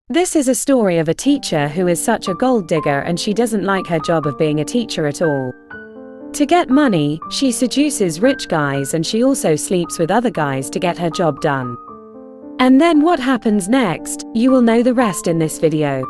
This is a story of a teacher who is such a gold digger and she doesn't like her job of being a teacher at all. To get money, she seduces rich guys and she also sleeps with other guys to get her job done. And then what happens next, you will know the rest in this video.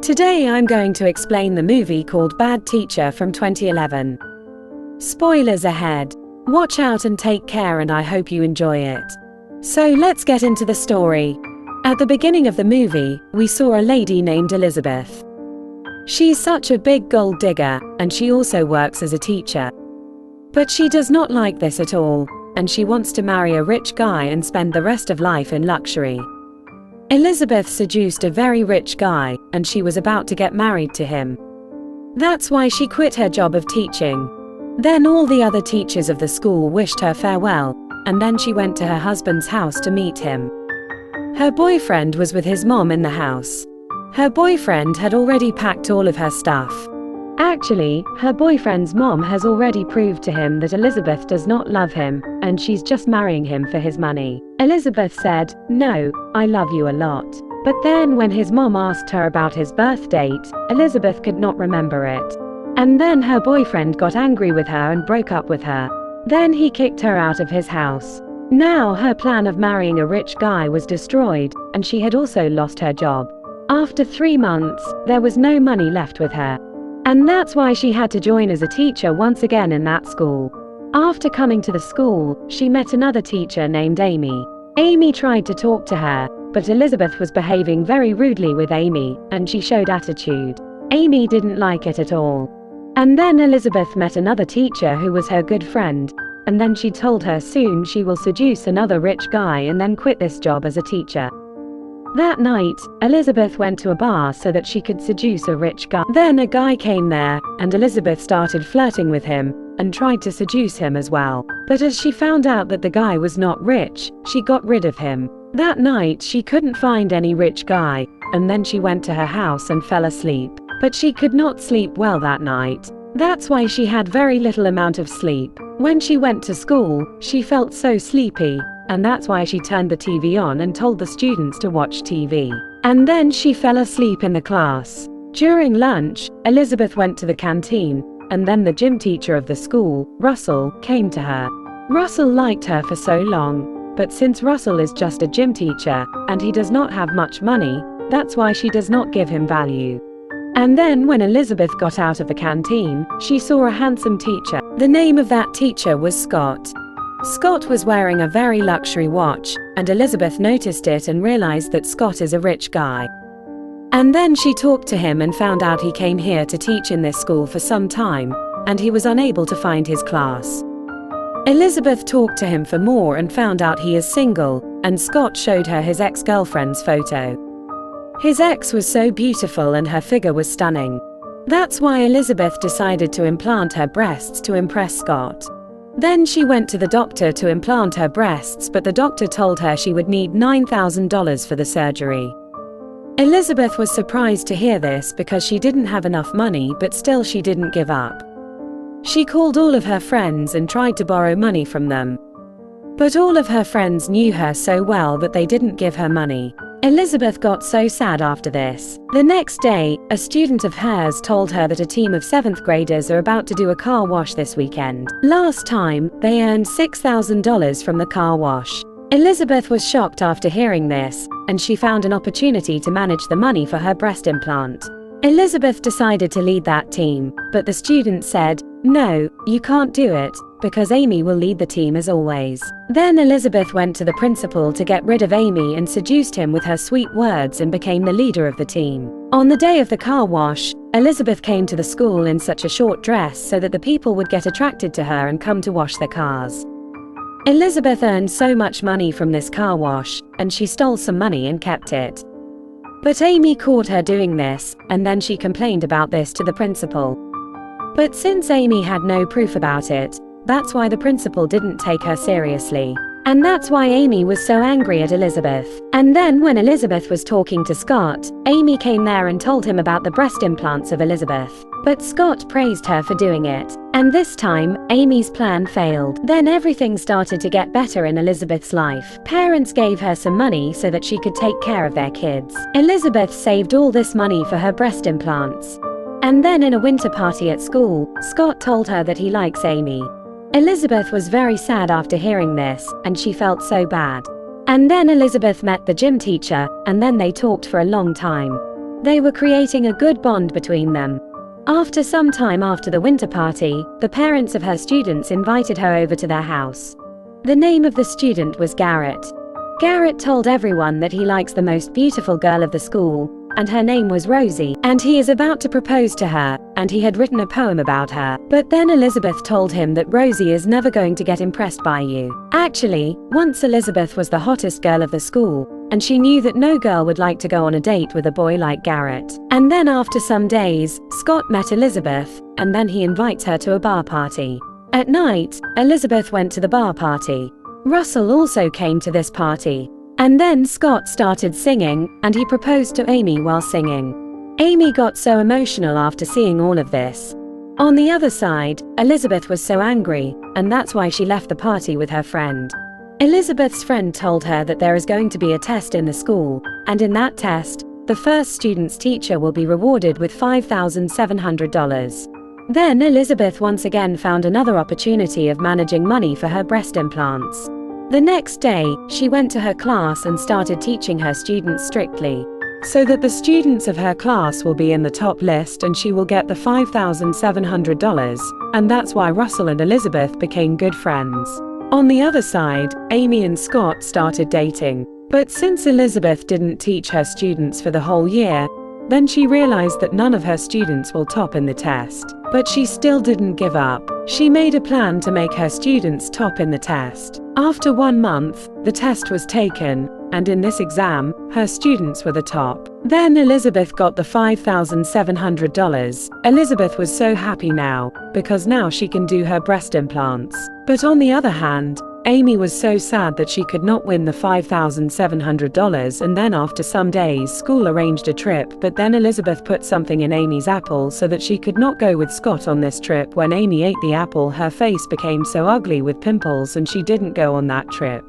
Today I'm going to explain the movie called Bad Teacher from 2011. Spoilers ahead. Watch out and take care, and I hope you enjoy it. So let's get into the story. At the beginning of the movie, we saw a lady named Elizabeth. She's such a big gold digger, and she also works as a teacher. But she does not like this at all, and she wants to marry a rich guy and spend the rest of life in luxury. Elizabeth seduced a very rich guy, and she was about to get married to him. That's why she quit her job of teaching. Then all the other teachers of the school wished her farewell, and then she went to her husband's house to meet him. Her boyfriend was with his mom in the house. Her boyfriend had already packed all of her stuff. Actually, her boyfriend's mom has already proved to him that Elizabeth does not love him, and she's just marrying him for his money. Elizabeth said, "No, I love you a lot." But then when his mom asked her about his birth date, Elizabeth could not remember it. And then her boyfriend got angry with her and broke up with her. Then he kicked her out of his house. Now her plan of marrying a rich guy was destroyed, and she had also lost her job. After 3 months, there was no money left with her. And that's why she had to join as a teacher once again in that school. After coming to the school, she met another teacher named Amy. Amy tried to talk to her, but Elizabeth was behaving very rudely with Amy, and she showed attitude. Amy didn't like it at all. And then Elizabeth met another teacher who was her good friend, and then she told her soon she will seduce another rich guy and then quit this job as a teacher. That night, Elizabeth went to a bar so that she could seduce a rich guy. Then a guy came there, and Elizabeth started flirting with him, and tried to seduce him as well. But as she found out that the guy was not rich, she got rid of him. That night she couldn't find any rich guy, and then she went to her house and fell asleep. But she could not sleep well that night. That's why she had very little amount of sleep. When she went to school, she felt so sleepy, and that's why she turned the TV on and told the students to watch TV. And then she fell asleep in the class. During lunch, Elizabeth went to the canteen, and then the gym teacher of the school, Russell, came to her. Russell liked her for so long, but since Russell is just a gym teacher, and he does not have much money, that's why she does not give him value. And then when Elizabeth got out of the canteen, she saw a handsome teacher. The name of that teacher was Scott. Scott was wearing a very luxury watch, and Elizabeth noticed it and realized that Scott is a rich guy. And then she talked to him and found out he came here to teach in this school for some time, and he was unable to find his class. Elizabeth talked to him for more and found out he is single, and Scott showed her his ex-girlfriend's photo. His ex was so beautiful and her figure was stunning. That's why Elizabeth decided to implant her breasts to impress Scott. Then she went to the doctor to implant her breasts, but the doctor told her she would need $9,000 for the surgery. Elizabeth was surprised to hear this because she didn't have enough money, but still she didn't give up. She called all of her friends and tried to borrow money from them. But all of her friends knew her so well that they didn't give her money. Elizabeth got so sad after this. The next day, a student of hers told her that a team of 7th graders are about to do a car wash this weekend. Last time, they earned $6,000 from the car wash. Elizabeth was shocked after hearing this, and she found an opportunity to manage the money for her breast implant. Elizabeth decided to lead that team, but the student said, "No, you can't do it, because Amy will lead the team as always." Then Elizabeth went to the principal to get rid of Amy and seduced him with her sweet words and became the leader of the team. On the day of the car wash, Elizabeth came to the school in such a short dress so that the people would get attracted to her and come to wash their cars. Elizabeth earned so much money from this car wash, and she stole some money and kept it. But Amy caught her doing this, and then she complained about this to the principal. But since Amy had no proof about it, that's why the principal didn't take her seriously. And that's why Amy was so angry at Elizabeth. And then when Elizabeth was talking to Scott, Amy came there and told him about the breast implants of Elizabeth. But Scott praised her for doing it. And this time, Amy's plan failed. Then everything started to get better in Elizabeth's life. Parents gave her some money so that she could take care of their kids. Elizabeth saved all this money for her breast implants. And then in a winter party at school, Scott told her that he likes Amy. Elizabeth was very sad after hearing this, and she felt so bad. And then Elizabeth met the gym teacher, and then they talked for a long time. They were creating a good bond between them. After some time after the winter party, the parents of her students invited her over to their house. The name of the student was Garrett. Garrett told everyone that he likes the most beautiful girl of the school, and her name was Rosie, and he is about to propose to her, and he had written a poem about her. But then Elizabeth told him that Rosie is never going to get impressed by you. Actually, once Elizabeth was the hottest girl of the school, and she knew that no girl would like to go on a date with a boy like Garrett. And then after some days, Scott met Elizabeth, and then he invites her to a bar party. At night, Elizabeth went to the bar party. Russell also came to this party. And then Scott started singing, and he proposed to Amy while singing. Amy got so emotional after seeing all of this. On the other side, Elizabeth was so angry, and that's why she left the party with her friend. Elizabeth's friend told her that there is going to be a test in the school, and in that test, the first student's teacher will be rewarded with $5,700. Then Elizabeth once again found another opportunity of managing money for her breast implants. The next day, she went to her class and started teaching her students strictly, so that the students of her class will be in the top list and she will get the $5,700, and that's why Russell and Elizabeth became good friends. On the other side, Amy and Scott started dating. But since Elizabeth didn't teach her students for the whole year, then she realized that none of her students will top in the test. But she still didn't give up. She made a plan to make her students top in the test. After 1 month, the test was taken, and in this exam, her students were the top. Then Elizabeth got the $5,700. Elizabeth was so happy now, because now she can do her breast implants. But on the other hand, Amy was so sad that she could not win the $5,700, and then after some days school arranged a trip, but then Elizabeth put something in Amy's apple so that she could not go with Scott on this trip. When Amy ate the apple, her face became so ugly with pimples and she didn't go on that trip.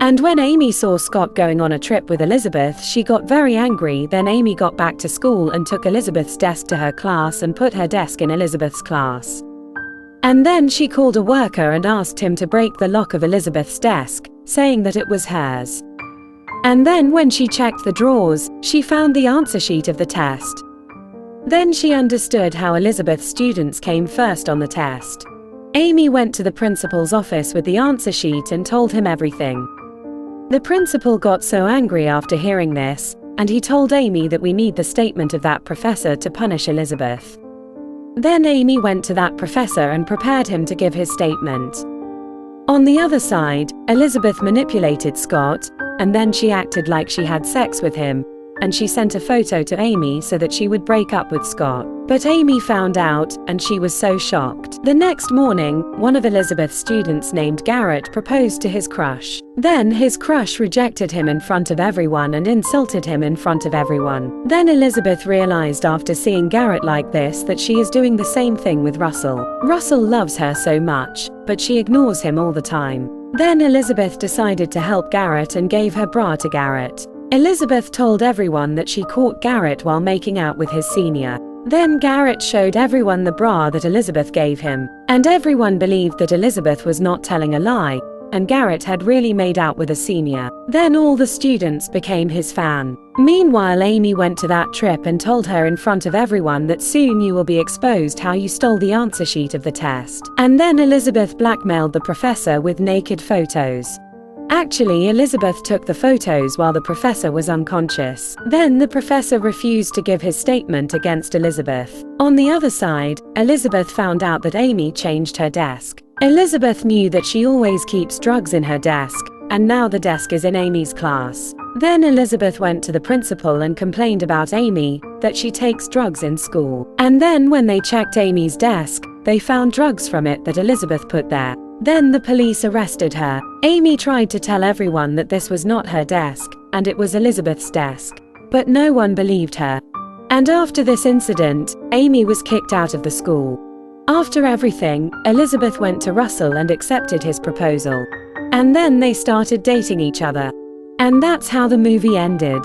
And when Amy saw Scott going on a trip with Elizabeth, she got very angry. Then Amy got back to school and took Elizabeth's desk to her class and put her desk in Elizabeth's class. And then she called a worker and asked him to break the lock of Elizabeth's desk, saying that it was hers. And then when she checked the drawers, she found the answer sheet of the test. Then she understood how Elizabeth's students came first on the test. Amy went to the principal's office with the answer sheet and told him everything. The principal got so angry after hearing this, and he told Amy that we need the statement of that professor to punish Elizabeth. Then Amy went to that professor and prepared him to give his statement. On the other side, Elizabeth manipulated Scott, and then she acted like she had sex with him, and she sent a photo to Amy so that she would break up with Scott. But Amy found out, and she was so shocked. The next morning, one of Elizabeth's students named Garrett proposed to his crush. Then his crush rejected him in front of everyone and insulted him in front of everyone. Then Elizabeth realized after seeing Garrett like this that she is doing the same thing with Russell. Russell loves her so much, but she ignores him all the time. Then Elizabeth decided to help Garrett and gave her bra to Garrett. Elizabeth told everyone that she caught Garrett while making out with his senior. Then Garrett showed everyone the bra that Elizabeth gave him, and everyone believed that Elizabeth was not telling a lie, and Garrett had really made out with a senior. Then all the students became his fan. Meanwhile, Amy went to that trip and told her in front of everyone that soon you will be exposed how you stole the answer sheet of the test. And then Elizabeth blackmailed the professor with naked photos. Actually, Elizabeth took the photos while the professor was unconscious. Then the professor refused to give his statement against Elizabeth. On the other side, Elizabeth found out that Amy changed her desk. Elizabeth knew that she always keeps drugs in her desk, and now the desk is in Amy's class. Then Elizabeth went to the principal and complained about Amy, that she takes drugs in school. And then when they checked Amy's desk, they found drugs from it that Elizabeth put there. Then the police arrested her. Amy tried to tell everyone that this was not her desk, and it was Elizabeth's desk. but no one believed her. And after this incident, Amy was kicked out of the school. After everything, Elizabeth went to Russell and accepted his proposal. And then they started dating each other. And that's how the movie ended.